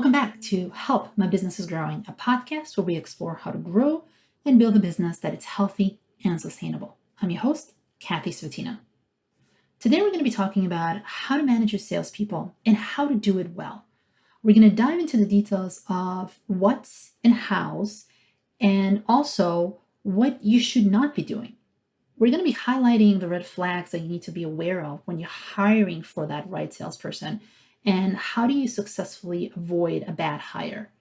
Welcome back to Help My Business is Growing, a podcast where we explore how to grow and build a business that is healthy and sustainable. I'm your host, Kathy Svettina. Today we're going to be talking about how to manage your salespeople and how to do it well. We're going to dive into the details of what's and how's, and also what you should not be doing. We're going to be highlighting the red flags that you need to be aware of when you're hiring for that right salesperson, and how do you successfully avoid a bad hire.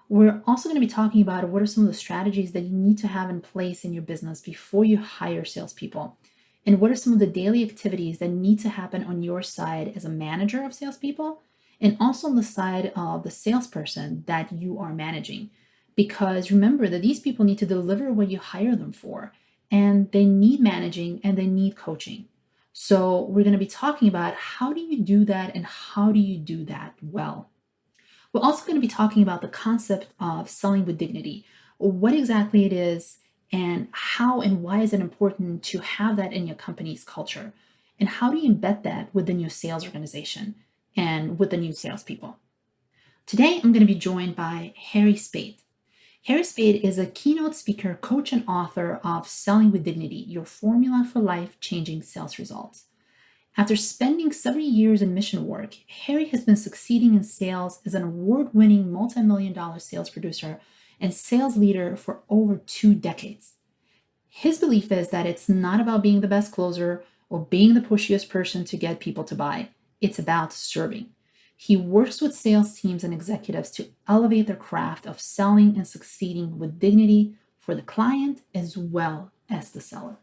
We're also going to be talking about what are some of the strategies that you need to have in place in your business before you hire salespeople, and what are some of the daily activities that need to happen on your side as a manager of salespeople, and also on the side of the salesperson that you are managing. Because remember that these people need to deliver what you hire them for, and they need managing and they need coaching. So we're going to be talking about how do you do that and how do you do that well. We're also going to be talking about the concept of selling with dignity, what exactly it is, and how and why is it important to have that in your company's culture, and how do you embed that within your sales organization and with the new salespeople. Today, I'm going to be joined by Harry Spaight. Harry Spaight is a keynote speaker, coach, and author of Selling with Dignity, Your Formula for Life-Changing Sales Results. After spending several years in mission work, Harry has been succeeding in sales as an award-winning multi-million-dollar sales producer and sales leader for over 2 decades. His belief is that it's not about being the best closer or being the pushiest person to get people to buy. It's about serving. He works with sales teams and executives to elevate their craft of selling and succeeding with dignity for the client as well as the seller.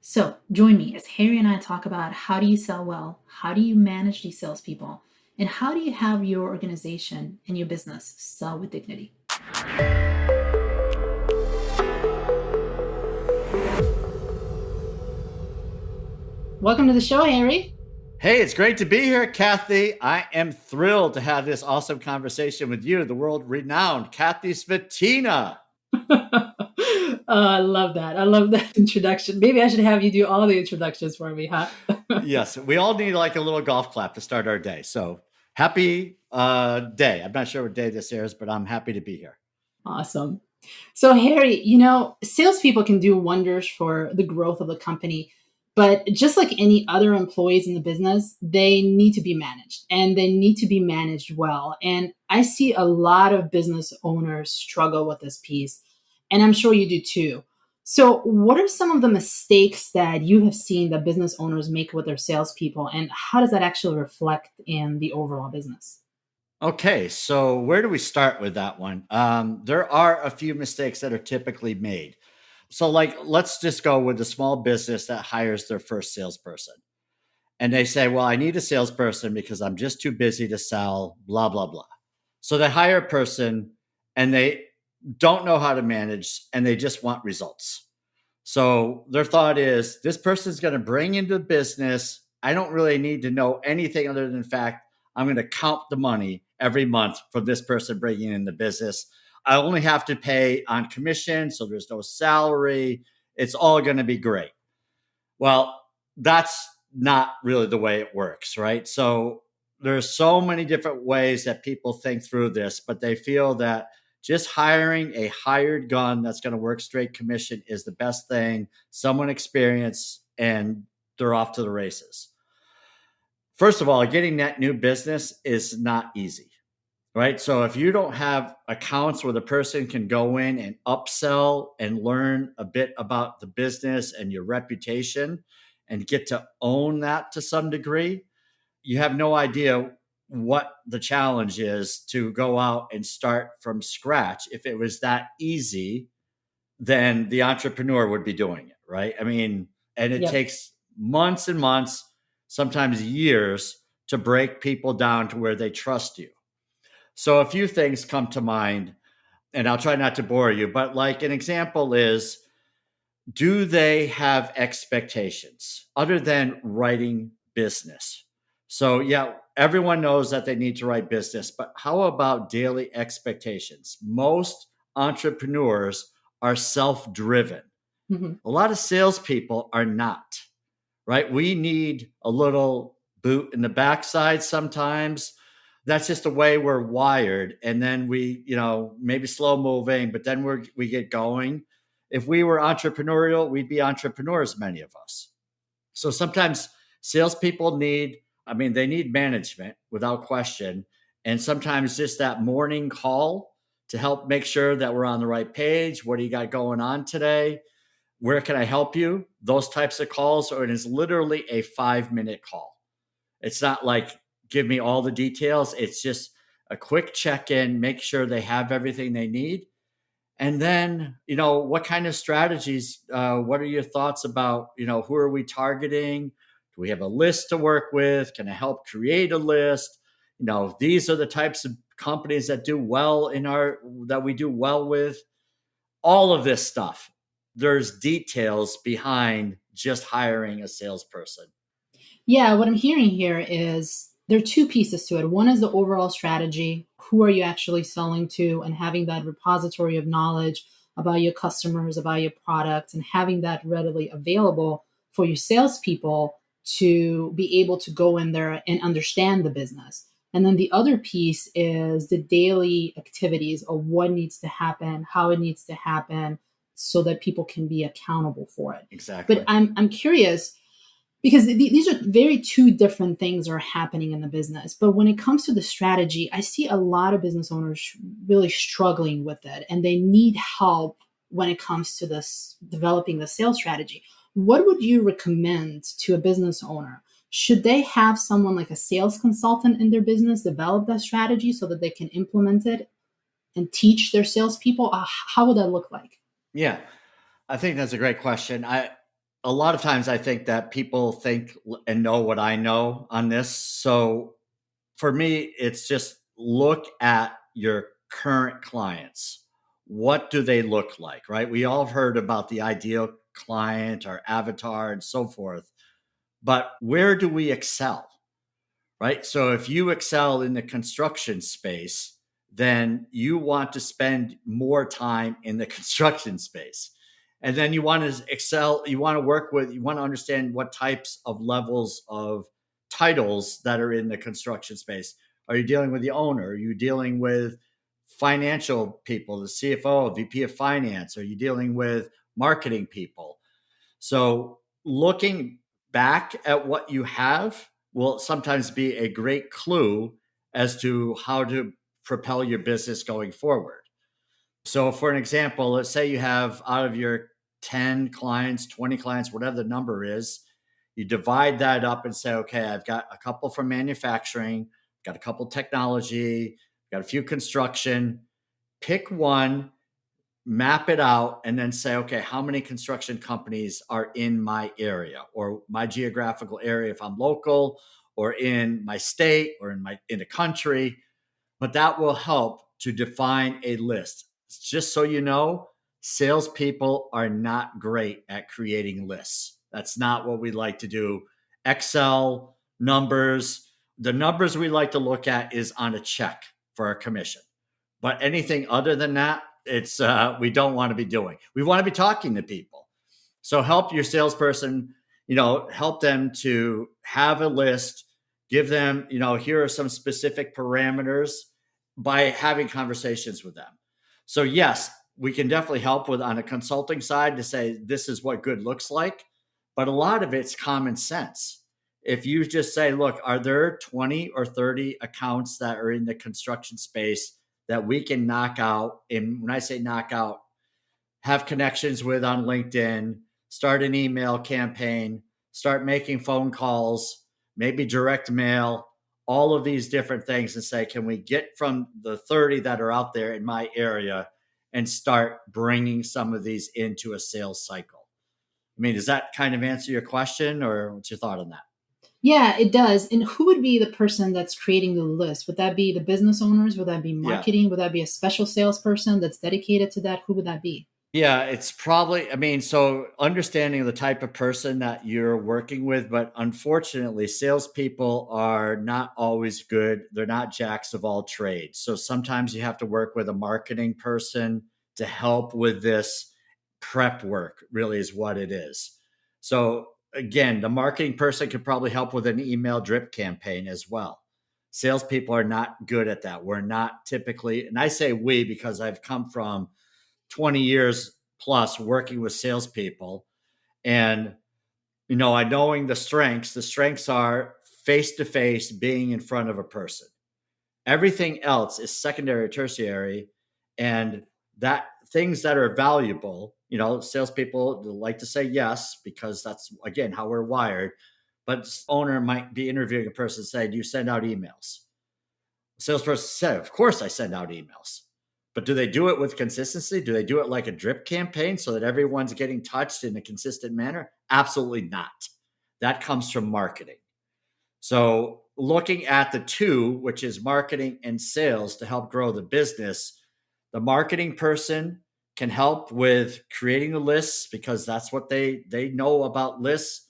So join me as Harry and I talk about how do you sell well, how do you manage these salespeople, and how do you have your organization and your business sell with dignity. Welcome to the show, Harry. Hey, it's great to be here, Kathy. I am thrilled to have this awesome conversation with you, the world-renowned Kathy Svettina. I love that. I love that introduction. Maybe I should have you do all the introductions for me, huh? Yes, we all need like a little golf clap to start our day. So happy day. I'm not sure what day this is, but I'm happy to be here. Awesome. So Harry, salespeople can do wonders for the growth of the company. But just like any other employees in the business, they need to be managed and they need to be managed well. And I see a lot of business owners struggle with this piece, and I'm sure you do too. So what are some of the mistakes that you have seen that business owners make with their salespeople, and how does that actually reflect in the overall business? Okay, so where do we start with that one? There are a few mistakes that are typically made. So let's just go with a small business that hires their first salesperson. And they say, well, I need a salesperson because I'm just too busy to sell, blah, blah, blah. So they hire a person and they don't know how to manage and they just want results. So their thought is, this person's going to bring into the business. I don't really need to know anything other than the fact I'm going to count the money every month for this person bringing in the business. I only have to pay on commission, so there's no salary. It's all going to be great. Well, that's not really the way it works, right? So there's so many different ways that people think through this, but they feel that just hiring a hired gun that's going to work straight commission is the best thing, someone experienced, and they're off to the races. First of all, getting that new business is not easy. Right. So if you don't have accounts where the person can go in and upsell and learn a bit about the business and your reputation and get to own that to some degree, you have no idea what the challenge is to go out and start from scratch. If it was that easy, then the entrepreneur would be doing it. Right. I mean, and it takes months and months, sometimes years, to break people down to where they trust you. So a few things come to mind, and I'll try not to bore you, but like an example is, do they have expectations other than writing business? So yeah, everyone knows that they need to write business, but how about daily expectations? Most entrepreneurs are self-driven. Mm-hmm. A lot of salespeople are not, right? We need a little boot in the backside sometimes. that's just the way we're wired. And then we, maybe slow moving, but then we get going. If we were entrepreneurial, we'd be entrepreneurs, many of us. So sometimes salespeople they need management without question. And sometimes just that morning call to help make sure that we're on the right page. What do you got going on today? Where can I help you? Those types of calls, or it is literally a 5-minute call. It's not like give me all the details. It's just a quick check in, make sure they have everything they need. And then, what kind of strategies, what are your thoughts about, who are we targeting? Do we have a list to work with? Can I help create a list? These are the types of companies that that we do well with. All of this stuff. There's details behind just hiring a salesperson. Yeah, what I'm hearing here is there are two pieces to it. One is the overall strategy. Who are you actually selling to, and having that repository of knowledge about your customers, about your products, and having that readily available for your salespeople to be able to go in there and understand the business. And then the other piece is the daily activities of what needs to happen, how it needs to happen, so that people can be accountable for it. Exactly. But I'm curious, because these are very two different things are happening in the business. But when it comes to the strategy, I see a lot of business owners really struggling with it, and they need help when it comes to this developing the sales strategy. What would you recommend to a business owner? Should they have someone like a sales consultant in their business develop that strategy so that they can implement it and teach their salespeople? How would that look like? Yeah, I think that's a great question. A lot of times I think that people think and know what I know on this. So for me, it's just look at your current clients. What do they look like, right? We all have heard about the ideal client, our avatar, and so forth. But where do we excel, right? So if you excel in the construction space, then you want to spend more time in the construction space. And then you want to excel, you want to understand what types of levels of titles that are in the construction space. Are you dealing with the owner? Are you dealing with financial people, the CFO, VP of finance? Are you dealing with marketing people? So looking back at what you have will sometimes be a great clue as to how to propel your business going forward. So, for an example, let's say you have out of your 10 clients, 20 clients, whatever the number is, you divide that up and say, okay, I've got a couple from manufacturing, got a couple technology, got a few construction. Pick one, map it out, and then say, okay, how many construction companies are in my area or my geographical area if I'm local, or in my state, or in the country. But that will help to define a list. Just so you know, salespeople are not great at creating lists. That's not what we like to do. Excel numbers, the numbers we like to look at is on a check for our commission. But anything other than that, it's we don't want to be doing. We want to be talking to people. So help your salesperson, help them to have a list, give them, here are some specific parameters by having conversations with them. So yes, we can definitely help with on a consulting side to say this is what good looks like, but a lot of it's common sense. If you just say, look, are there 20 or 30 accounts that are in the construction space that we can knock out? And when I say knock out, have connections with on LinkedIn, start an email campaign, start making phone calls, maybe direct mail, all of these different things, and say, can we get from the 30 that are out there in my area and start bringing some of these into a sales cycle? I mean, does that kind of answer your question, or what's your thought on that? Yeah, it does. And who would be the person that's creating the list? Would that be the business owners? Would that be Yeah. marketing? Would that be a special salesperson that's dedicated to that? Who would that be? Yeah, it's probably, so understanding the type of person that you're working with, but unfortunately, salespeople are not always good. They're not jacks of all trades. So sometimes you have to work with a marketing person to help with this prep work, really, is what it is. So again, the marketing person could probably help with an email drip campaign as well. Salespeople are not good at that. We're not typically, and I say we because I've come from 20 years plus working with salespeople, and I knowing the strengths are face to face, being in front of a person. Everything else is secondary or tertiary, and that things that are valuable, salespeople like to say yes because that's again how we're wired. But this owner might be interviewing a person and say, "Do you send out emails?" The salesperson said, "Of course I send out emails." But do they do it with consistency? Do they do it like a drip campaign so that everyone's getting touched in a consistent manner? Absolutely not. That comes from marketing. So, looking at the two, which is marketing and sales to help grow the business, the marketing person can help with creating the lists because that's what they know about lists,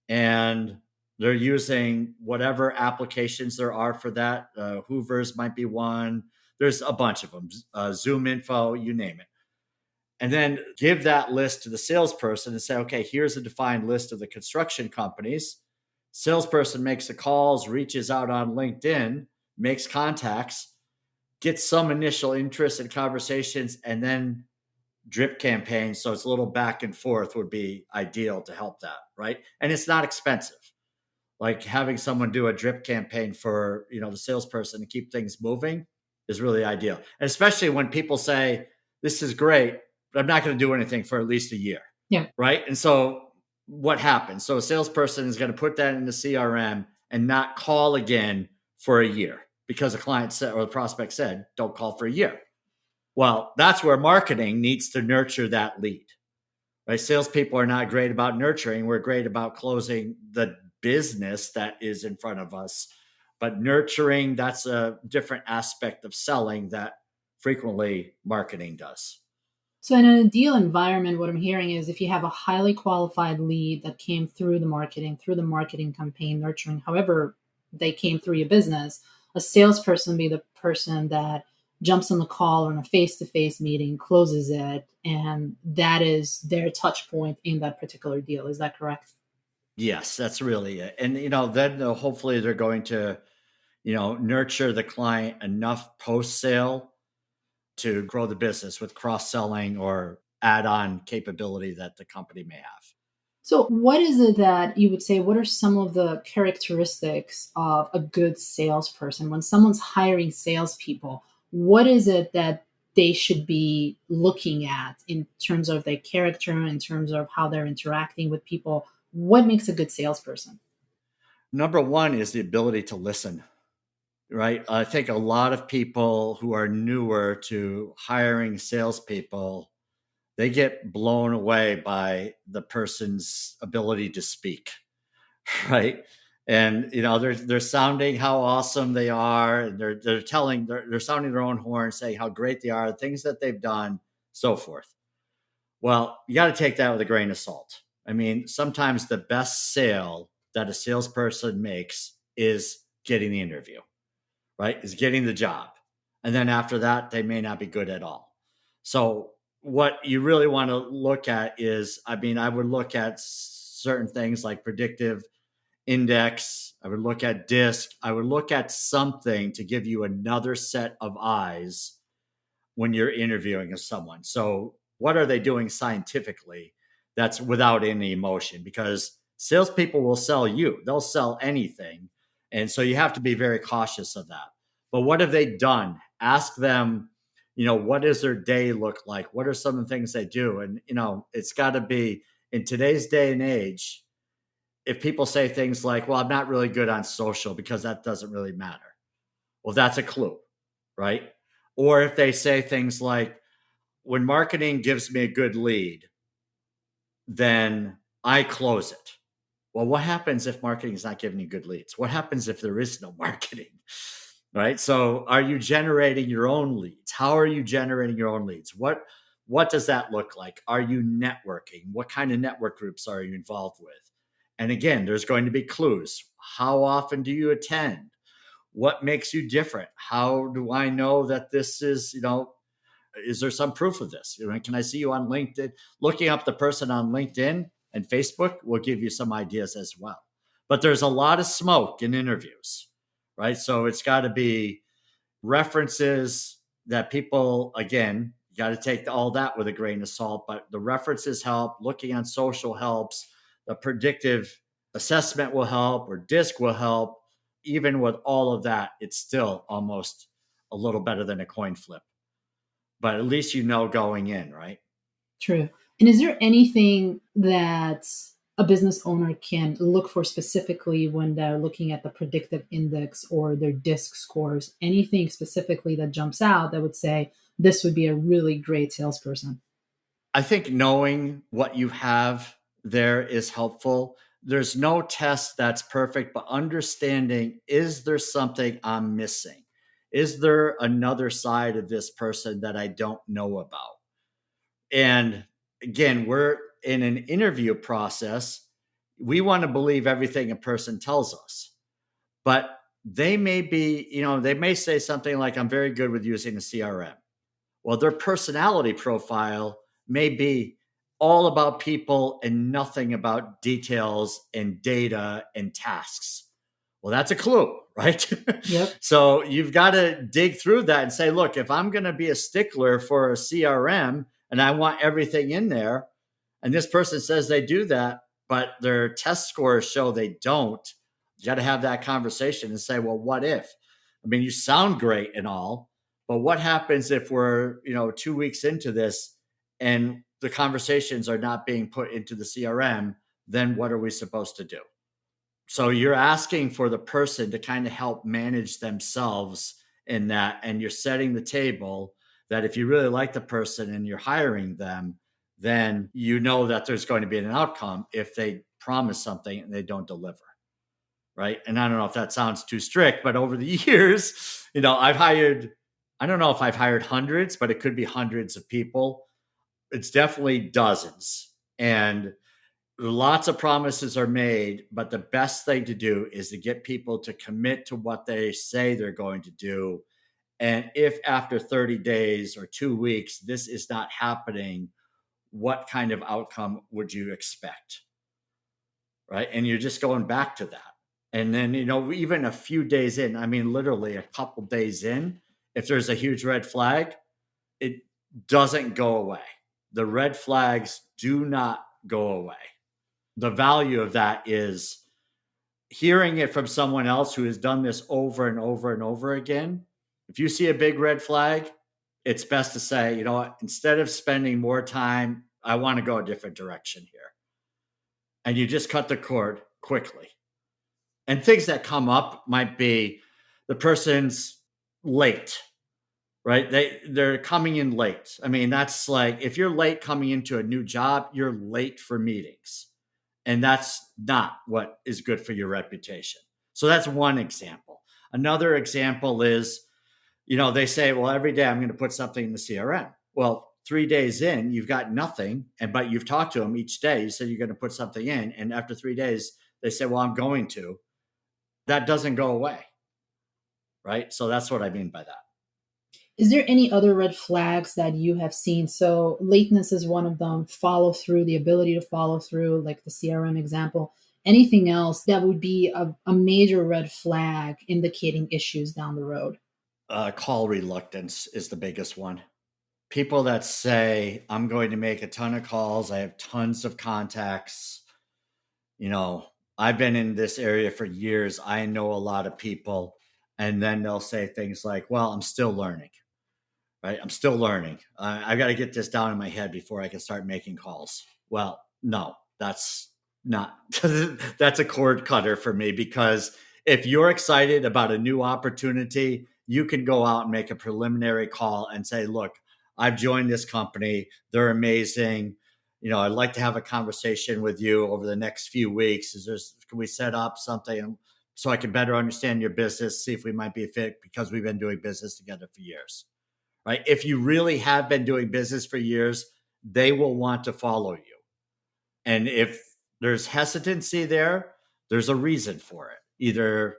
and they're using whatever applications there are for that. Hoover's might be one. There's a bunch of them. Zoom Info, you name it. And then give that list to the salesperson and say, okay, here's a defined list of the construction companies. Salesperson makes the calls, reaches out on LinkedIn, makes contacts, gets some initial interest in conversations, and then drip campaigns. So it's a little back and forth would be ideal to help that, right? And it's not expensive. Like having someone do a drip campaign for, the salesperson to keep things moving is really ideal. And especially when people say, this is great, but I'm not going to do anything for at least a year. Yeah. Right. And so what happens? So a salesperson is going to put that in the CRM and not call again for a year because a client said or the prospect said, don't call for a year. Well, that's where marketing needs to nurture that lead. Right? Salespeople are not great about nurturing. We're great about closing the business that is in front of us. But nurturing, that's a different aspect of selling that frequently marketing does. So, in an ideal environment, what I'm hearing is if you have a highly qualified lead that came through the marketing campaign, nurturing, however they came through your business, a salesperson be the person that jumps on the call or in a face-to-face meeting, closes it, and that is their touch point in that particular deal. Is that correct? Yes, that's really it. And, then hopefully they're going to, nurture the client enough post sale to grow the business with cross selling or add on capability that the company may have. So, what is it that you would say? What are some of the characteristics of a good salesperson? When someone's hiring salespeople, what is it that they should be looking at in terms of their character, in terms of how they're interacting with people? What makes a good salesperson? Number one is the ability to listen, right? I think a lot of people who are newer to hiring salespeople, they get blown away by the person's ability to speak, right? And they're sounding how awesome they are, and they're sounding their own horn, saying how great they are, things that they've done, so forth. Well, you got to take that with a grain of salt. I mean, sometimes the best sale that a salesperson makes is getting the interview, right? Is getting the job. And then after that, they may not be good at all. So, what you really want to look at is, I would look at certain things like predictive index. I would look at DISC. I would look at something to give you another set of eyes when you're interviewing someone. So, what are they doing scientifically that's without any emotion? Because salespeople will sell you, they'll sell anything. And so you have to be very cautious of that. But what have they done? Ask them, what does their day look like? What are some of the things they do? And, it's got to be in today's day and age. If people say things like, well, I'm not really good on social because that doesn't really matter. Well, that's a clue, right? Or if they say things like, when marketing gives me a good lead, then I close it. Well, what happens if marketing is not giving you good leads? What happens if there is no marketing? Right? So are you generating your own leads? How are you generating your own leads? What does that look like? Are you networking? What kind of network groups are you involved with? And again, there's going to be clues. How often do you attend? What makes you different? How do I know that this is there some proof of this? Can I see you on LinkedIn? Looking up the person on LinkedIn and Facebook will give you some ideas as well. But there's a lot of smoke in interviews, right? So it's got to be references that people, again, you got to take all that with a grain of salt, but the references help. Looking on social helps. The predictive assessment will help, or DISC will help. Even with all of that, it's still almost a little better than a coin flip. But at least you know going in, right? True. And is there anything that a business owner can look for specifically when they're looking at the predictive index or their DISC scores? Anything specifically that jumps out that would say this would be a really great salesperson? I think knowing what you have there is helpful. There's no test that's perfect, but understanding, is there something I'm missing? Is there another side of this person that I don't know about? And again, we're in an interview process. We want to believe everything a person tells us, but they may be, they may say something like, I'm very good with using a CRM. Well, their personality profile may be all about people and nothing about details and data and tasks. Well, that's a clue, right? Yep. So you've got to dig through that and say, look, if I'm going to be a stickler for a CRM and I want everything in there, and this person says they do that, but their test scores show they don't, you got to have that conversation and say, well, what if? I mean, you sound great and all, but what happens if we're, 2 weeks into this and the conversations are not being put into the CRM? Then what are we supposed to do? So you're asking for the person to kind of help manage themselves in that, and you're setting the table that if you really like the person and you're hiring them, then you know that there's going to be an outcome if they promise something and they don't deliver. Right. And I don't know if that sounds too strict, but over the years, I don't know if I've hired hundreds, but it could be hundreds of people. It's definitely dozens. And lots of promises are made, but the best thing to do is to get people to commit to what they say they're going to do. And if after 30 days or 2 weeks, this is not happening, what kind of outcome would you expect? Right. And you're just going back to that. And then, even a few days in, I mean, literally a couple days in, if there's a huge red flag, it doesn't go away. The red flags do not go away. The value of that is hearing it from someone else who has done this over and over and over again. If you see a big red flag, it's best to say, instead of spending more time, I want to go a different direction here. And you just cut the cord quickly. And things that come up might be the person's late, right? They're coming in late. I mean, that's like, if you're late coming into a new job, you're late for meetings. And that's not what is good for your reputation. So that's one example. Another example is, they say, well, every day I'm going to put something in the CRM. Well, 3 days in, you've got nothing. But you've talked to them each day. You said you're going to put something in. And after 3 days, they say, well, I'm going to. That doesn't go away. Right. So that's what I mean by that. Is there any other red flags that you have seen? So lateness is one of them, follow through, the ability to follow through, like the CRM example. Anything else that would be a major red flag indicating issues down the road? Call reluctance is the biggest one. People that say, I'm going to make a ton of calls, I have tons of contacts, I've been in this area for years, I know a lot of people. And then they'll say things like, well, I'm still learning. Right? I'm still learning. I got to get this down in my head before I can start making calls. Well, no, that's not, that's a cord cutter for me, because if you're excited about a new opportunity, you can go out and make a preliminary call and say, look, I've joined this company. They're amazing. I'd like to have a conversation with you over the next few weeks. Can we set up something so I can better understand your business, see if we might be a fit, because we've been doing business together for years. Right? If you really have been doing business for years, they will want to follow you. And if there's hesitancy there, there's a reason for it. Either,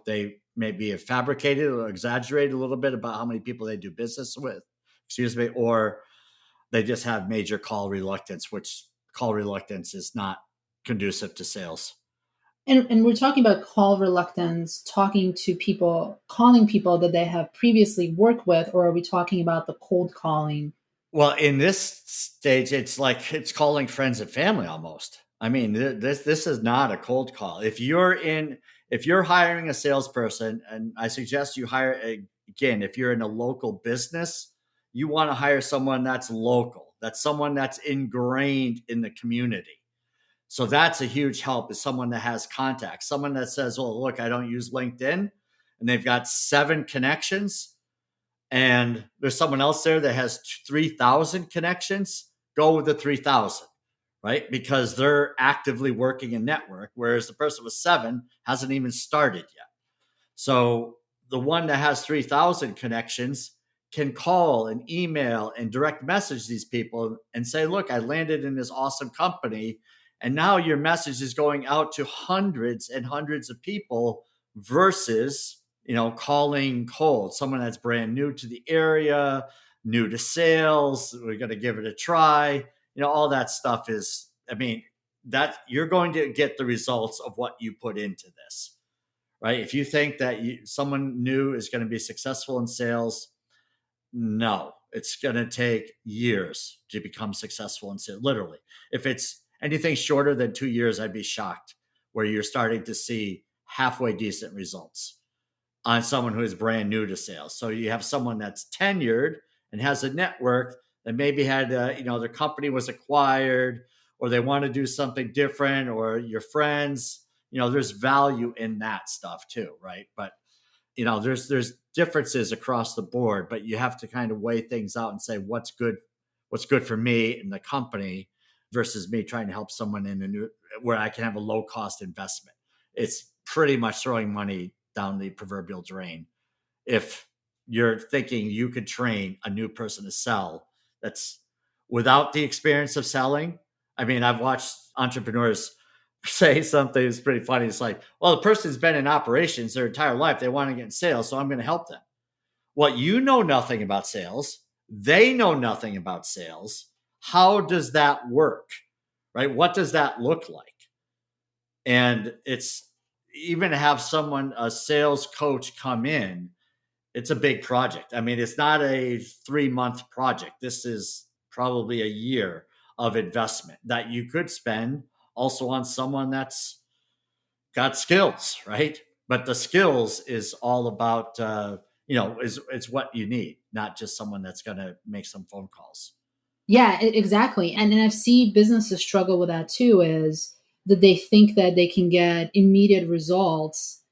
they maybe have fabricated or exaggerated a little bit about how many people they do business with, or they just have major call reluctance, which call reluctance is not conducive to sales. And we're talking about call reluctance, talking to people, calling people that they have previously worked with, or are we talking about the cold calling? Well, in this stage, it's like it's calling friends and family almost. I mean, this is not a cold call. If you're hiring a salesperson, and I suggest you hire again, if you're in a local business, you want to hire someone that's local, that's someone that's ingrained in the community. So that's a huge help, is someone that has contacts, someone that says, "Oh, look, I don't use LinkedIn," and they've got 7 connections, and there's someone else there that has 3,000 connections. Go with the 3,000, right? Because they're actively working a network, whereas the person with 7 hasn't even started yet. So the one that has 3,000 connections can call and email and direct message these people and say, "Look, I landed in this awesome company." And now your message is going out to hundreds and hundreds of people versus, calling cold, someone that's brand new to the area, new to sales. We're going to give it a try. All that stuff is, I mean, that you're going to get the results of what you put into this, right? If you think that someone new is going to be successful in sales, no, it's going to take years to become successful in sales. Literally, if it's anything shorter than 2 years, I'd be shocked where you're starting to see halfway decent results on someone who is brand new to sales. So you have someone that's tenured and has a network that maybe had, their company was acquired, or they want to do something different, or your friends, there's value in that stuff too, right? But there's differences across the board, but you have to kind of weigh things out and say what's good for me and the company versus me trying to help someone in a new, where I can have a low cost investment. It's pretty much throwing money down the proverbial drain if you're thinking you could train a new person to sell that's without the experience of selling. I mean, I've watched entrepreneurs say something that's pretty funny. It's like, well, the person's been in operations their entire life. They want to get in sales, so I'm going to help them. Well, you know nothing about sales. They know nothing about sales. How does that work? Right? What does that look like? And it's even to have someone, a sales coach, come in, it's a big project. I mean, it's not a 3-month project. This is probably a year of investment that you could spend also on someone that's got skills, right? But the skills is all about, is it's what you need, not just someone that's going to make some phone calls. Yeah, exactly. And I've seen businesses struggle with that too, is that they think that they can get immediate results.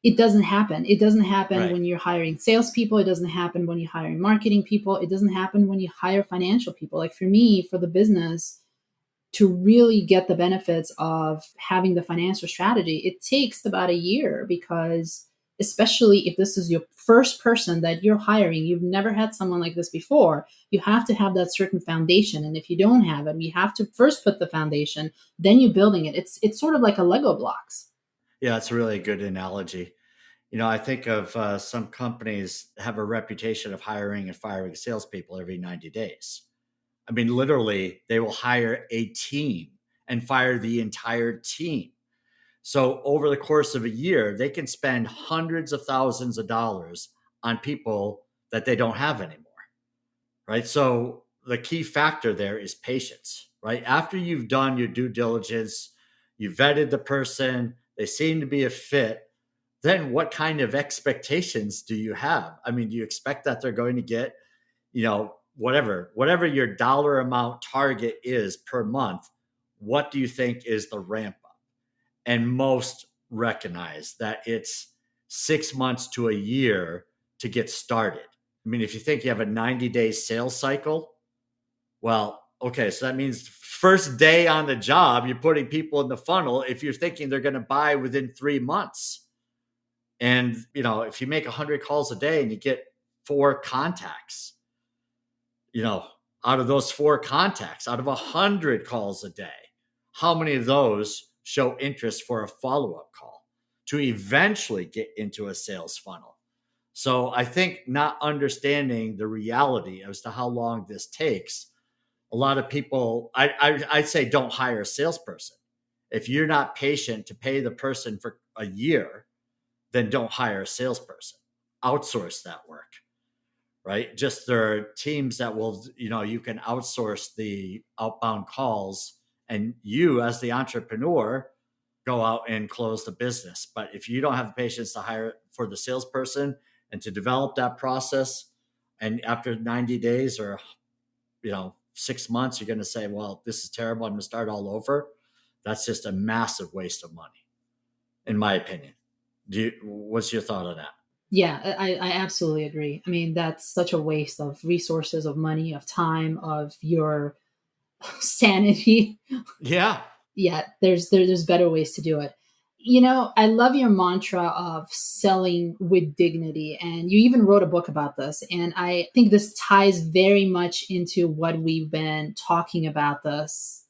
It doesn't happen. It doesn't happen Right. when you're hiring salespeople. It doesn't happen when you're hiring marketing people. It doesn't happen when you hire financial people. Like for me, for the business to really get the benefits of having the financial strategy, it takes about a year because, especially if this is your first person that you're hiring, you've never had someone like this before, you have to have that certain foundation. And if you don't have it, you have to first put the foundation, then you're building it. It's sort of like a Lego blocks. Yeah, that's a really good analogy. I think of some companies have a reputation of hiring and firing salespeople every 90 days. I mean, literally, they will hire a team and fire the entire team. So over the course of a year, they can spend hundreds of thousands of dollars on people that they don't have anymore, right? So the key factor there is patience, right? After you've done your due diligence, you vetted the person, they seem to be a fit, then what kind of expectations do you have? I mean, do you expect that they're going to get, whatever your dollar amount target is per month? What do you think is the ramp up? And most recognize that it's 6 months to a year to get started. I mean, if you think you have a 90-day sales cycle, well, okay, so that means first day on the job, you're putting people in the funnel if you're thinking they're going to buy within 3 months. And, if you make 100 calls a day and you get 4 contacts, you know, out of those 4 contacts, out of 100 calls a day, how many of those show interest for a follow-up call to eventually get into a sales funnel? So I think not understanding the reality as to how long this takes, a lot of people, I'd say don't hire a salesperson. If you're not patient to pay the person for a year, then don't hire a salesperson. Outsource that work, right? Just there are teams that will, you can outsource the outbound calls and you as the entrepreneur go out and close the business. But if you don't have the patience to hire for the salesperson and to develop that process, and after 90 days or 6 months, you're going to say, well, this is terrible, I'm going to start all over. That's just a massive waste of money, in my opinion. What's your thought on that? Yeah, I absolutely agree. I mean, that's such a waste of resources, of money, of time, of your sanity. Yeah. Yeah, there's better ways to do it. I love your mantra of selling with dignity, and you even wrote a book about this. And I think this ties very much into what we've been talking about this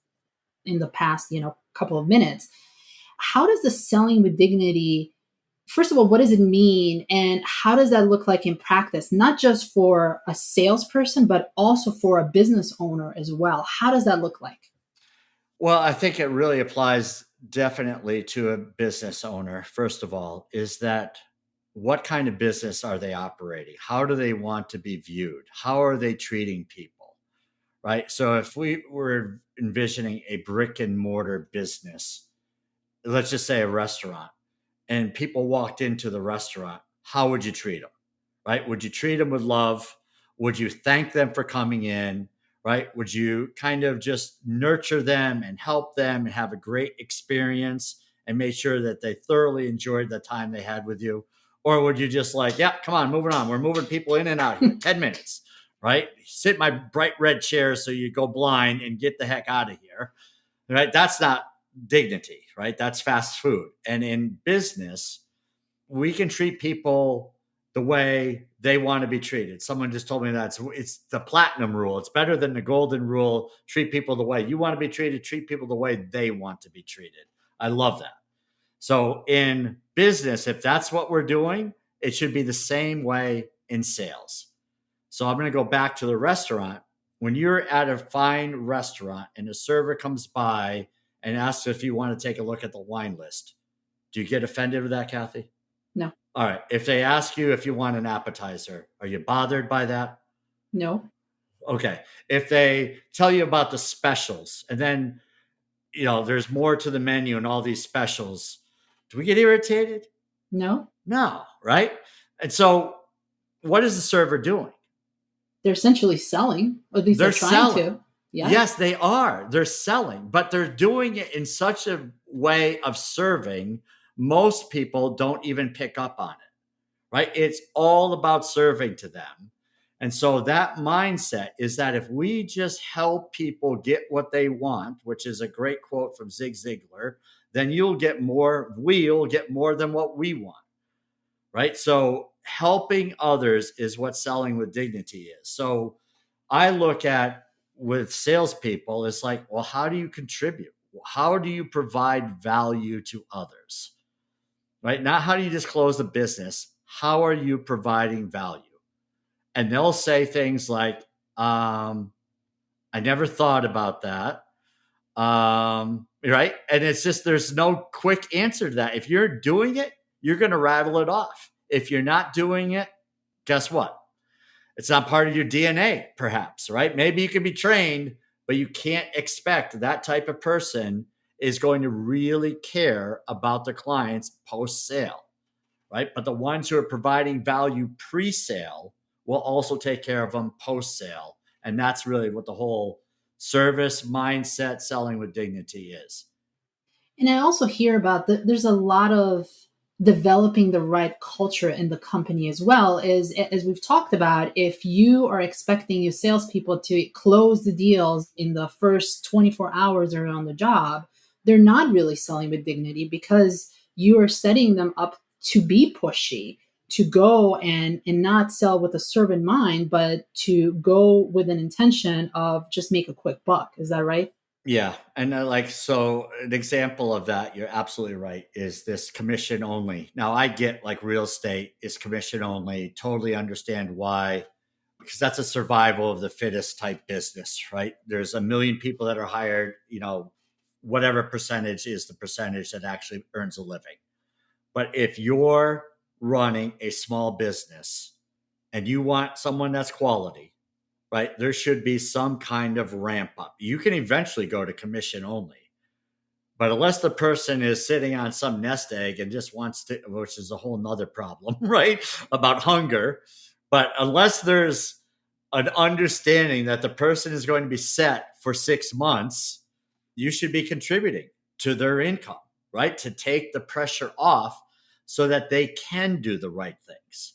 in the past, couple of minutes. How does the selling with dignity, first of all, what does it mean? And how does that look like in practice, not just for a salesperson, but also for a business owner as well? How does that look like? Well, I think it really applies definitely to a business owner. First of all, is that what kind of business are they operating? How do they want to be viewed? How are they treating people? Right. So if we were envisioning a brick and mortar business, let's just say a restaurant, and people walked into the restaurant, how would you treat them? Right? Would you treat them with love? Would you thank them for coming in? Right? Would you kind of just nurture them and help them and have a great experience and make sure that they thoroughly enjoyed the time they had with you? Or would you just like, yeah, come on, moving on. We're moving people in and out here. 10 minutes, right? Sit in my bright red chair so you go blind and get the heck out of here. Right? That's not dignity, right? That's fast food. And in business, we can treat people the way they want to be treated. Someone just told me that it's the platinum rule. It's better than the golden rule. Treat people the way you want to be treated, treat people the way they want to be treated. I love that. So in business, if that's what we're doing, it should be the same way in sales. So I'm going to go back to the restaurant. When you're at a fine restaurant and a server comes by and asks if you want to take a look at the wine list, do you get offended with that, Kathy? No. All right. If they ask you if you want an appetizer, are you bothered by that? No. Okay. If they tell you about the specials and then, there's more to the menu and all these specials, do we get irritated? No. No. Right. And so what is the server doing? They're essentially selling, or at least they're trying selling. to. Yeah. Yes, they are. They're selling, but they're doing it in such a way of serving. Most people don't even pick up on it, right? It's all about serving to them. And so that mindset is that if we just help people get what they want, which is a great quote from Zig Ziglar, then we'll get more than what we want, right? So helping others is what selling with dignity is. So I look at with salespeople, it's like, well, how do you contribute? How do you provide value to others? Right? Not how do you just close the business? How are you providing value? And they'll say things like, I never thought about that. Right? And it's just, there's no quick answer to that. If you're doing it, you're going to rattle it off. If you're not doing it, guess what? It's not part of your DNA, perhaps, right? Maybe you can be trained, but you can't expect that type of person is going to really care about the clients post-sale, right? But the ones who are providing value pre-sale will also take care of them post-sale. And that's really what the whole service mindset selling with dignity is. And I also hear about there's a lot of developing the right culture in the company as well. As we've talked about, if you are expecting your salespeople to close the deals in the first 24 hours they're on the job, they're not really selling with dignity, because you are setting them up to be pushy, to go and not sell with a servant mind, but to go with an intention of just make a quick buck. Is that right? Yeah. And so an example of that, you're absolutely right, is this commission only. Now I get like real estate is commission only, totally understand why, because that's a survival of the fittest type business, right? There's a million people that are hired, whatever percentage is the percentage that actually earns a living. But if you're running a small business and you want someone that's quality, right, there should be some kind of ramp up. You can eventually go to commission only. But unless the person is sitting on some nest egg and just wants to, which is a whole nother problem, right, about hunger. But unless there's an understanding that the person is going to be set for 6 months, you should be contributing to their income, right, to take the pressure off so that they can do the right things.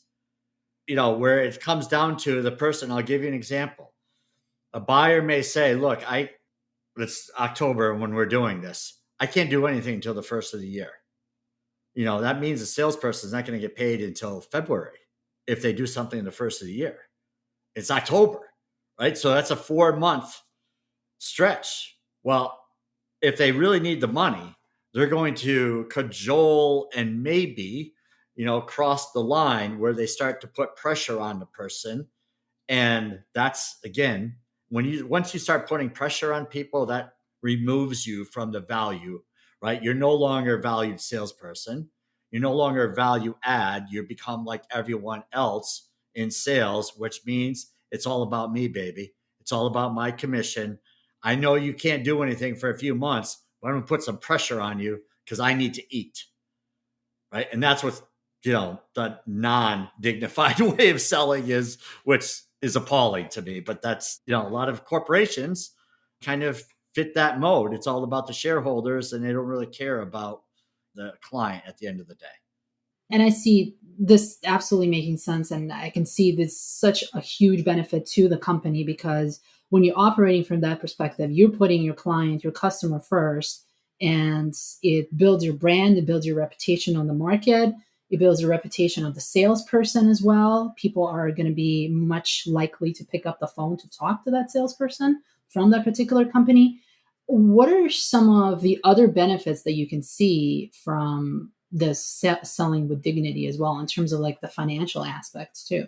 Where it comes down to the person, I'll give you an example. A buyer may say, look, it's October when we're doing this. I can't do anything until the first of the year. That means the salesperson is not going to get paid until February if they do something in the first of the year. It's October, right? So that's a 4-month stretch. Well, if they really need the money, they're going to cajole and maybe, cross the line where they start to put pressure on the person. And that's, again, once you start putting pressure on people, that removes you from the value, right? You're no longer a valued salesperson. You're no longer a value add. You become like everyone else in sales, which means it's all about me, baby. It's all about my commission. I know you can't do anything for a few months, but I'm going to put some pressure on you because I need to eat, right? And that's what, the non-dignified way of selling is, which is appalling to me. But that's, a lot of corporations kind of fit that mode. It's all about the shareholders and they don't really care about the client at the end of the day. And I see this absolutely making sense. And I can see this such a huge benefit to the company, because when you're operating from that perspective, you're putting your client, your customer first, and it builds your brand, it builds your reputation on the market. It builds a reputation of the salesperson as well. People are going to be much likely to pick up the phone to talk to that salesperson from that particular company. What are some of the other benefits that you can see from this selling with dignity as well, in terms of like the financial aspects too?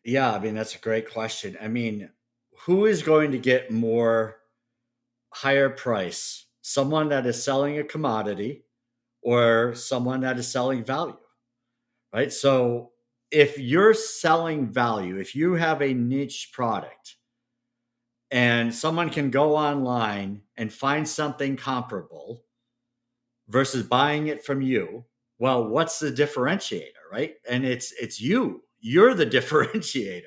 Yeah, I mean, that's a great question. I mean, who is going to get more higher price? Someone that is selling a commodity or someone that is selling value? Right. So if you're selling value, if you have a niche product and someone can go online and find something comparable versus buying it from you, well, what's the differentiator, right? And it's you're the differentiator.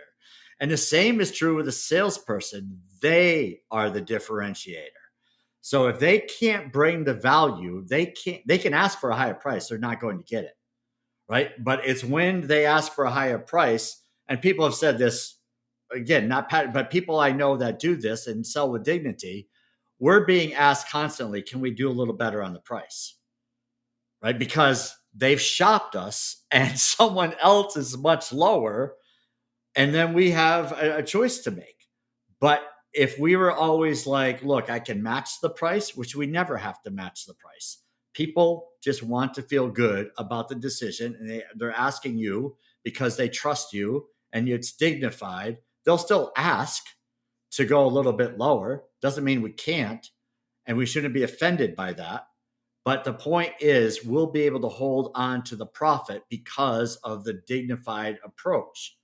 And the same is true with a salesperson. They are the differentiator. So if they can't bring the value, they can ask for a higher price. They're not going to get it. Right. But it's when they ask for a higher price, and people have said this, again, not Pat, but people I know that do this and sell with dignity, we're being asked constantly, can we do a little better on the price? Right. Because they've shopped us and someone else is much lower. And then we have a choice to make. But if we were always like, look, I can match the price, which we never have to match the price. People just want to feel good about the decision, and they're asking you because they trust you and it's dignified. They'll still ask to go a little bit lower. Doesn't mean we can't, and we shouldn't be offended by that. But the point is, we'll be able to hold on to the profit because of the dignified approach.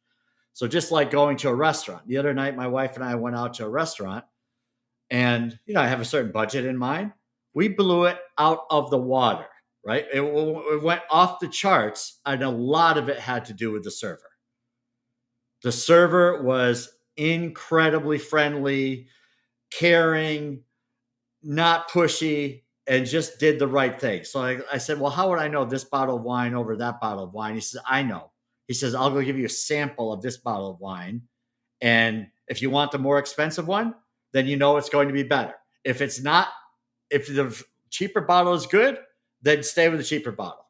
So just like going to a restaurant. The other night, my wife and I went out to a restaurant, and I have a certain budget in mind. We blew it out of the water, right? It went off the charts, and a lot of it had to do with the server. The server was incredibly friendly, caring, not pushy, and just did the right thing. So I said, well, how would I know this bottle of wine over that bottle of wine? He says, I know. He says, I'll go give you a sample of this bottle of wine. And if you want the more expensive one, then it's going to be better. If it's not, if the cheaper bottle is good, then stay with the cheaper bottle.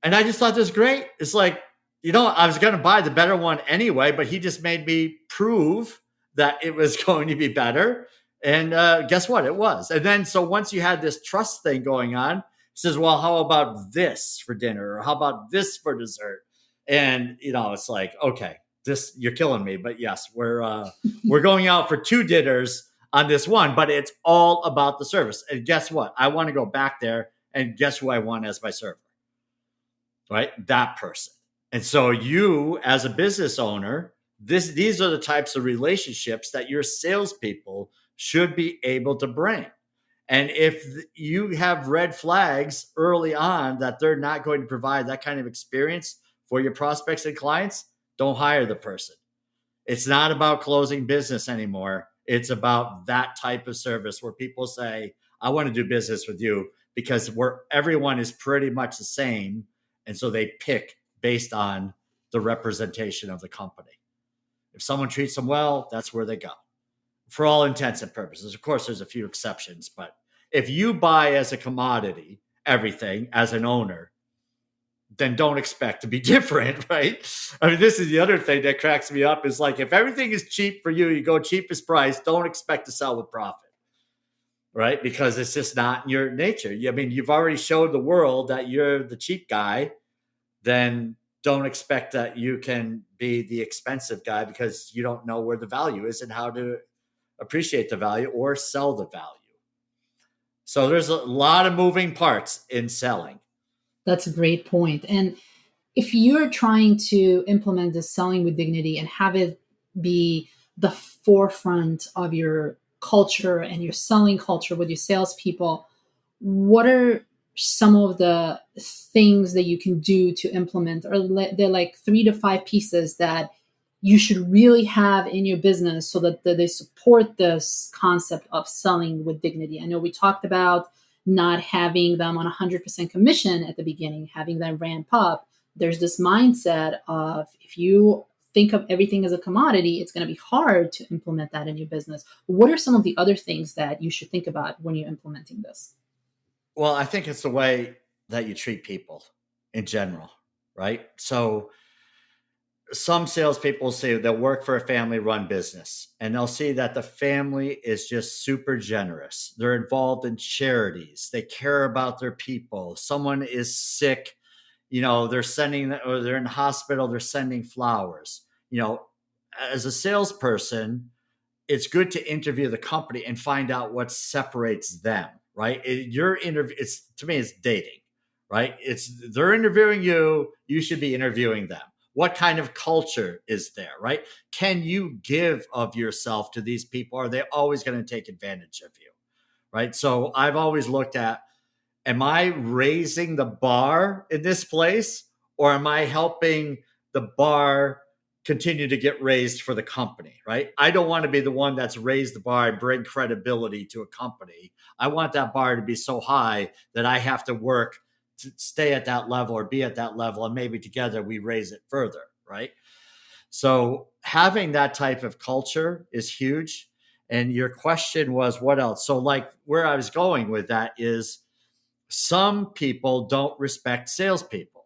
And I just thought this was great. It's like, I was going to buy the better one anyway, but he just made me prove that it was going to be better. And guess what? It was. And then, so once you had this trust thing going on, he says, well, how about this for dinner? Or how about this for dessert? And, it's like, okay, you're killing me. But yes, we're going out for 2 dinners. on this one, but it's all about the service. And guess what? I want to go back there, and guess who I want as my server? Right? That person. And so you, as a business owner, these are the types of relationships that your salespeople should be able to bring. And if you have red flags early on that they're not going to provide that kind of experience for your prospects and clients, don't hire the person. It's not about closing business anymore. It's about that type of service where people say, I want to do business with you because everyone is pretty much the same. And so they pick based on the representation of the company. If someone treats them well, that's where they go for all intents and purposes. Of course, there's a few exceptions, but if you buy as a commodity everything as an owner, then don't expect to be different, right? I mean, this is the other thing that cracks me up is like, if everything is cheap for you, you go cheapest price, don't expect to sell with profit, right? Because it's just not in your nature. I mean, you've already showed the world that you're the cheap guy, then don't expect that you can be the expensive guy because you don't know where the value is and how to appreciate the value or sell the value. So there's a lot of moving parts in selling. That's a great point. And if you're trying to implement this selling with dignity and have it be the forefront of your culture and your selling culture with your salespeople, what are some of the things that you can do to implement? Or they're like 3 to 5 pieces that you should really have in your business so that they support this concept of selling with dignity. I know we talked about not having them on 100% commission at the beginning, having them ramp up. There's this mindset of if you think of everything as a commodity, it's going to be hard to implement that in your business. What are some of the other things that you should think about when you're implementing this? Well, I think it's the way that you treat people in general, right? So some salespeople say they'll work for a family run business and they'll see that the family is just super generous. They're involved in charities. They care about their people. Someone is sick, they're sending, or they're in the hospital, they're sending flowers. As a salesperson, it's good to interview the company and find out what separates them, right? Your interview, to me, it's dating, right? They're interviewing you, you should be interviewing them. What kind of culture is there, right? Can you give of yourself to these people? Are they always going to take advantage of you, right? So I've always looked at, am I raising the bar in this place, or am I helping the bar continue to get raised for the company, right? I don't want to be the one that's raised the bar and bring credibility to a company. I want that bar to be so high that I have to work to stay at that level or be at that level, and maybe together we raise it further, right? So having that type of culture is huge. And your question was what else? So like where I was going with that is some people don't respect salespeople,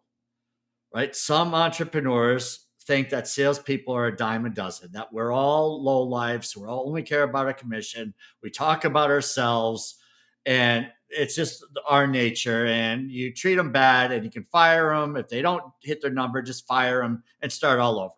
right? Some entrepreneurs think that salespeople are a dime a dozen, that we're all low lives, we all only care about a commission, we talk about ourselves, and it's just our nature. And you treat them bad, and you can fire them if they don't hit their number. Just fire them and start all over.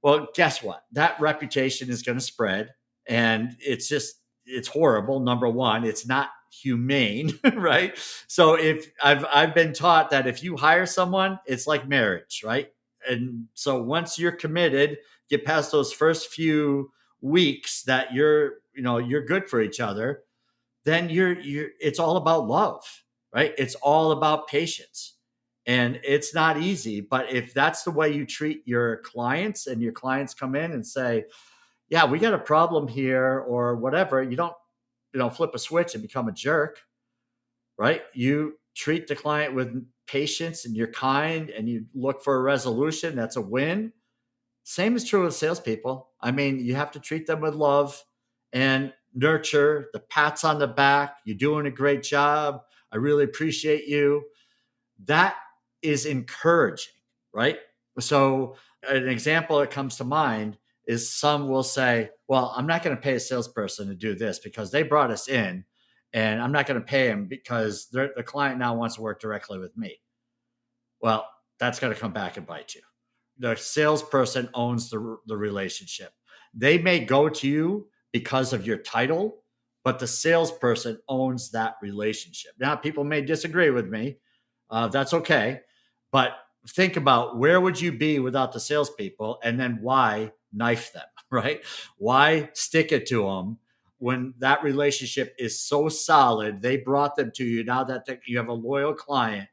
Well, guess what? That reputation is going to spread, and it's horrible. Number one, it's not humane, right? So if I've been taught that if you hire someone, it's like marriage, right? And so once you're committed, get past those first few weeks that you're good for each other, then it's all about love, right? It's all about patience. And it's not easy, but if that's the way you treat your clients and your clients come in and say, yeah, we got a problem here or whatever, you don't flip a switch and become a jerk, right? You treat the client with patience and you're kind and you look for a resolution. That's a win. Same is true with salespeople. I mean, you have to treat them with love and nurture, the pats on the back. You're doing a great job. I really appreciate you. That is encouraging, right? So, an example that comes to mind is some will say, well, I'm not going to pay a salesperson to do this because they brought us in, and I'm not going to pay them because the client now wants to work directly with me. Well, that's going to come back and bite you. The salesperson owns the relationship. They may go to you because of your title, but the salesperson owns that relationship. Now, people may disagree with me. That's okay. But think about, where would you be without the salespeople, and then why knife them, right? Why stick it to them when that relationship is so solid? They brought them to you. Now that you have a loyal client,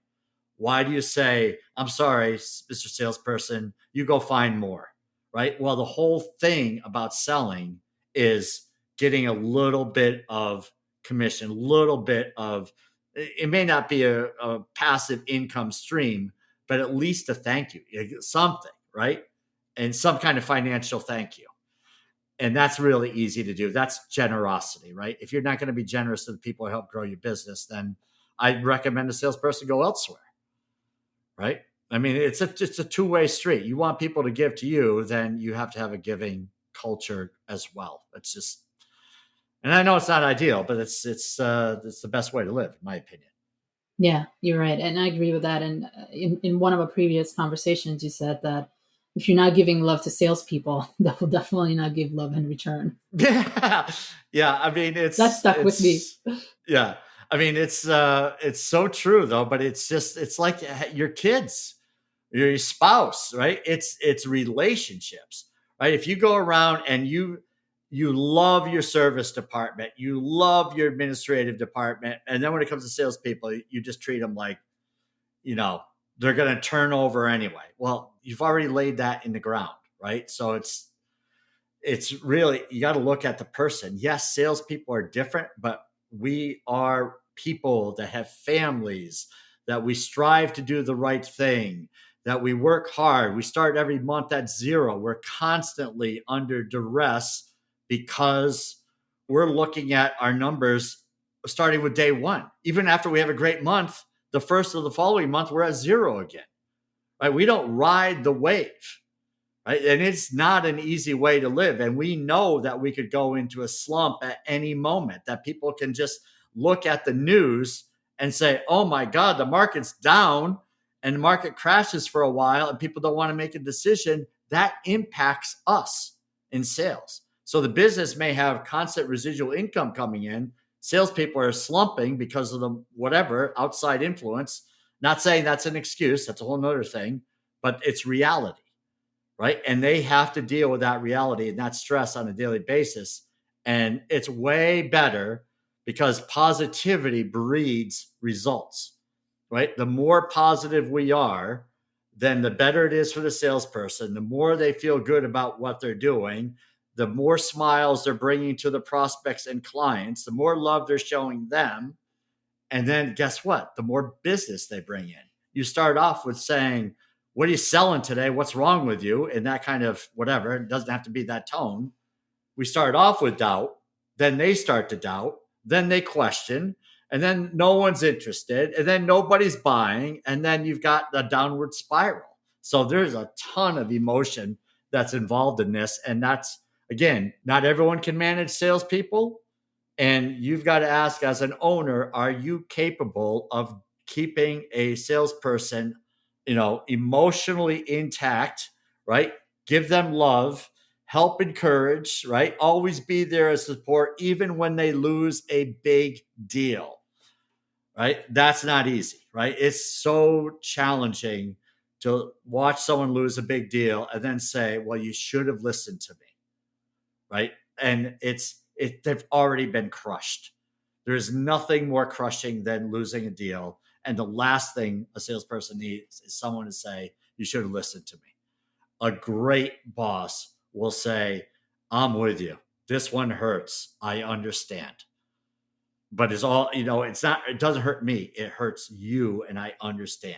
why do you say, I'm sorry, Mr. Salesperson, you go find more, right? Well, the whole thing about selling is getting a little bit of commission, a little bit of, it may not be a passive income stream, but at least a thank you, something, right? And some kind of financial thank you. And that's really easy to do. That's generosity, right? If you're not going to be generous to the people who help grow your business, then I'd recommend a salesperson go elsewhere, right? I mean, it's a two-way street. You want people to give to you, then you have to have a giving culture as well. It's just, and I know it's not ideal, but it's the best way to live, in my opinion. Yeah, you're right. And I agree with that. And in one of our previous conversations, you said that if you're not giving love to salespeople, they will definitely not give love in return. Yeah, yeah. I mean, That stuck with me. Yeah. I mean, it's so true though. But it's like your kids, your spouse, right? It's relationships, right? If you go around and you love your service department, you love your administrative department, and then when it comes to salespeople, you just treat them like, you know, they're going to turn over anyway. Well, you've already laid that in the ground, right? So it's really, you got to look at the person. Yes, salespeople are different, but we are people that have families, that we strive to do the right thing, that we work hard. We start every month at zero. We're constantly under duress because we're looking at our numbers starting with day one. Even after we have a great month, the first of the following month, we're at zero again, right? We don't ride the wave. Right? And it's not an easy way to live. And we know that we could go into a slump at any moment, that people can just look at the news and say, oh my God, the market's down, and the market crashes for a while and people don't want to make a decision. That impacts us in sales. So the business may have constant residual income coming in. Salespeople are slumping because of the whatever outside influence. Not saying that's an excuse. That's a whole nother thing, but it's reality. Right. And they have to deal with that reality and that stress on a daily basis. And it's way better because positivity breeds results, right? The more positive we are, then the better it is for the salesperson. The more they feel good about what they're doing, the more smiles they're bringing to the prospects and clients, the more love they're showing them. And then guess what? The more business they bring in. You start off with saying, what are you selling today? What's wrong with you? And that kind of whatever. It doesn't have to be that tone. We start off with doubt. Then they start to doubt. Then they question. And then no one's interested. And then nobody's buying. And then you've got the downward spiral. So there's a ton of emotion that's involved in this. And that's, again, not everyone can manage salespeople. And you've got to ask, as an owner, are you capable of keeping a salesperson, emotionally intact, right? Give them love, help, encourage, right? Always be there as support, even when they lose a big deal, right? That's not easy, right? It's so challenging to watch someone lose a big deal and then say, well, you should have listened to me, right? And they've already been crushed. There's nothing more crushing than losing a deal. And the last thing a salesperson needs is someone to say, you should have listened to me. A great boss will say, I'm with you. This one hurts. I understand. But it's all, it doesn't hurt me. It hurts you. And I understand.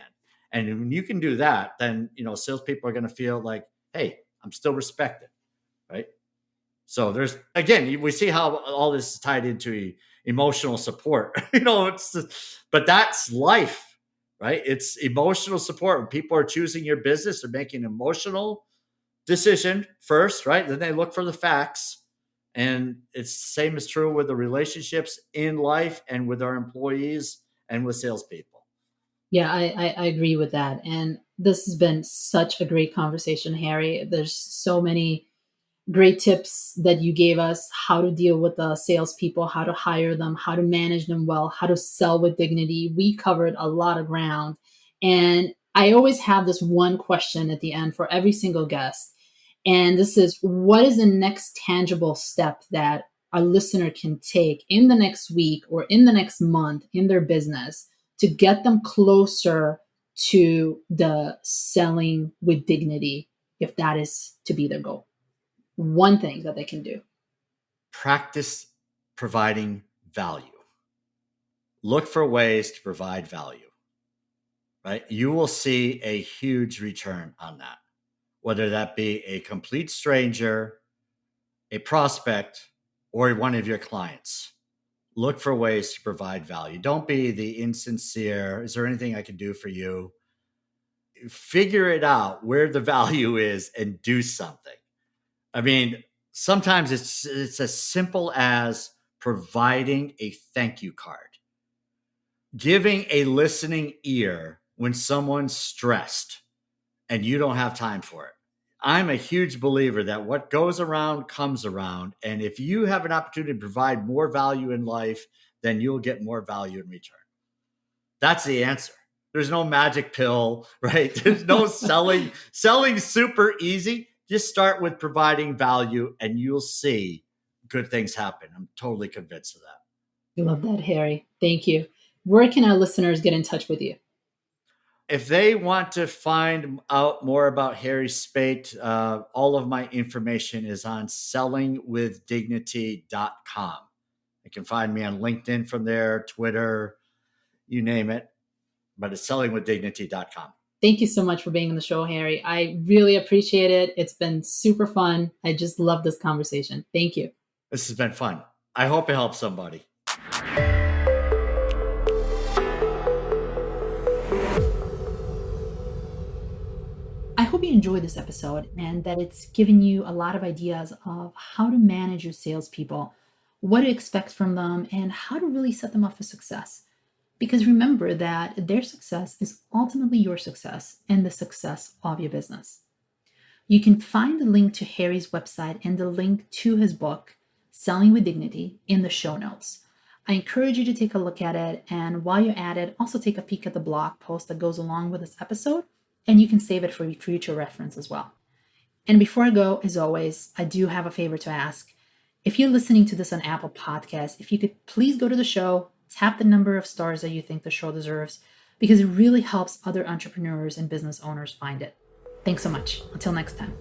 And when you can do that, then, salespeople are going to feel like, hey, I'm still respected. Right. So there's, again, we see how all this is tied into emotional support, but that's life, right? It's emotional support. When people are choosing your business, they're making an emotional decision first, right? Then they look for the facts. And it's the same is true with the relationships in life and with our employees and with salespeople. Yeah, I agree with that. And this has been such a great conversation, Harry. There's so many Great tips that you gave us: how to deal with the salespeople, how to hire them, how to manage them well, how to sell with dignity. We covered a lot of ground. And I always have this one question at the end for every single guest. And this is, what is the next tangible step that a listener can take in the next week or in the next month in their business to get them closer to the selling with dignity, if that is to be their goal? One thing that they can do. Practice providing value. Look for ways to provide value, right? You will see a huge return on that, whether that be a complete stranger, a prospect, or one of your clients. Look for ways to provide value. Don't be the insincere, is there anything I can do for you? Figure it out where the value is and do something. I mean, sometimes it's as simple as providing a thank you card, giving a listening ear when someone's stressed and you don't have time for it. I'm a huge believer that what goes around comes around. And if you have an opportunity to provide more value in life, then you'll get more value in return. That's the answer. There's no magic pill, right? There's no selling. Selling's super easy. Just start with providing value and you'll see good things happen. I'm totally convinced of that. I love that, Harry. Thank you. Where can our listeners get in touch with you? If they want to find out more about Harry Spaight, all of my information is on sellingwithdignity.com. You can find me on LinkedIn from there, Twitter, you name it, but it's sellingwithdignity.com. Thank you so much for being on the show, Harry. I really appreciate it. It's been super fun. I just love this conversation. Thank you. This has been fun. I hope it helps somebody. I hope you enjoyed this episode and that it's given you a lot of ideas of how to manage your salespeople, what to expect from them, and how to really set them up for success. Because remember that their success is ultimately your success and the success of your business. You can find the link to Harry's website and the link to his book, Selling with Dignity, in the show notes. I encourage you to take a look at it, and while you're at it, also take a peek at the blog post that goes along with this episode, and you can save it for future reference as well. And before I go, as always, I do have a favor to ask. If you're listening to this on Apple Podcasts, if you could please go to the show, tap the number of stars that you think the show deserves, because it really helps other entrepreneurs and business owners find it. Thanks so much. Until next time.